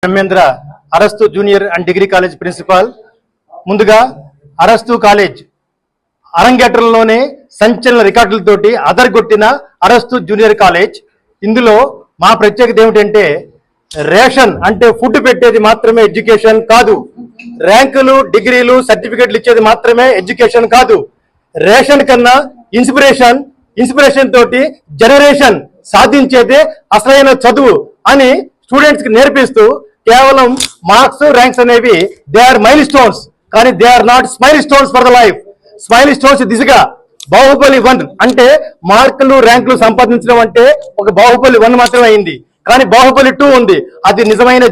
Brahmendra Arastu junior and degree college principal. ముందుగా Arastu college అరంగేట్రంలోనే సంచలన రికార్డులతోటి అదరగొట్టిన అరస్తు junior college. ఇందులో మా ప్రత్యేకత ఏమిటంటే రేషన్ అంటే ఫుడ్ పెట్టేది మాత్రమే ఎడ్యుకేషన్ కాదు, ర్యాంకులు డిగ్రీలు సర్టిఫికెట్లు ఇచ్చేది మాత్రమే ఎడ్యుకేషన్ కాదు. రేషన్ కన్నా ఇన్స్పిరేషన్ తోటి జనరేషన్ సాధించేదే అసలైన చదువు అని స్టూడెంట్స్ కి నేర్పిస్తూ కేవలం మార్క్స్ ర్యాంక్స్ అనేవి దే ఆర్ మైల్ స్టోన్స్, కానీ they are not smile stones for the life. Smile stones దిశగా బాహుబలి 1 అంటే మార్కులు ర్యాంకులు సంపాదించడం అంటే ఒక బాహుబలి 1 మాత్రమే అయింది, కానీ బాహుబలి 2 ఉంది. అది నిజమైన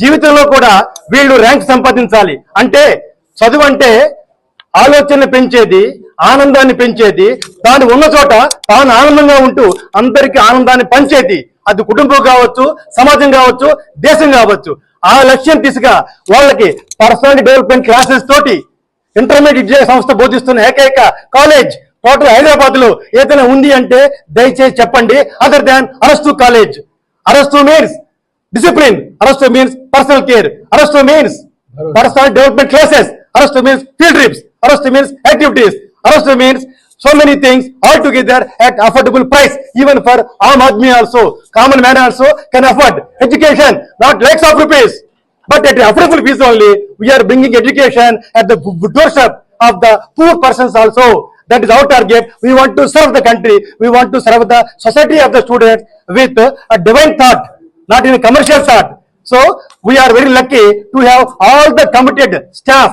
జీవితంలో కూడా వీళ్ళు ర్యాంక్ సంపాదించాలి. అంటే చదువు అంటే ఆలోచన పెంచేది, ఆనందాన్ని పెంచేది, తాను ఉన్న చోట తాను ఆనందంగా ఉంటూ అందరికీ ఆనందాన్ని పంచేది. అది కుటుంబం కావచ్చు, సమాజం కావచ్చు, దేశం కావచ్చు. ఆ లక్ష్యం దిశగా వాళ్ళకి పర్సనాలిటీ డెవలప్మెంట్ క్లాసెస్ తోటి ఇంటర్మీడియట్ విద్యా సంస్థ బోధిస్తున్న ఏకైక కాలేజ్ టోటల్ హైదరాబాద్ లో ఏదైనా ఉంది అంటే దయచేసి చెప్పండి, other than Arastu college. Arastu means discipline, Arastu means personal care, Arastu means personal development classes, Arastu means field trips, Arastu means activities, Arastu means so many things all together at affordable price. Even for Aam Aadmi also, common man also can afford education, not lakhs of rupees, but at affordable fees only. We are bringing education at the doorstep of the poor persons also. That is our target. We want to serve the country. We want to serve the society of the students with a divine thought, not in a commercial thought. So we are very lucky to have all the committed staff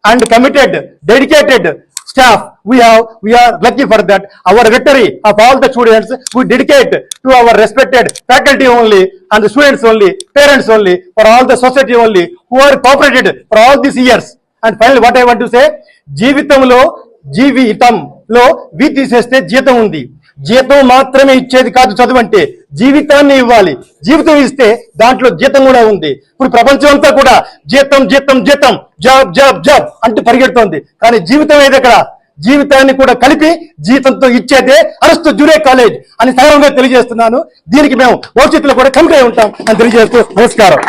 and committed, dedicated staff. We are lucky for that. Our victory of all the students we dedicate to our respected faculty only, and the students only, parents only, for all the society only who are cooperated for all these years. And finally what I want to say, జీవితంలో వి తీసేస్తే జీతం ఉంది. జీతం మాత్రమే ఇచ్చేది కాదు చదువు అంటే, జీవితాన్ని ఇవ్వాలి. జీవితం ఇస్తే దాంట్లో జీతం కూడా ఉంది. ఇప్పుడు ప్రపంచం అంతా కూడా జీతం జీతం జీతం, జాబ్ జాబ్ జాబ్ అంటూ పరిగెడుతోంది, కానీ జీవితం ఏది అక్కడ? జీవితాన్ని కూడా కలిపి జీతంతో ఇచ్చేదే అరస్తు జూనియర్ కాలేజ్ అని సగర్వంగా తెలియజేస్తున్నాను. దీనికి మేము భవిష్యత్తులో కూడా కమిట్ అయి ఉంటాం అని తెలియజేస్తూ నమస్కారం.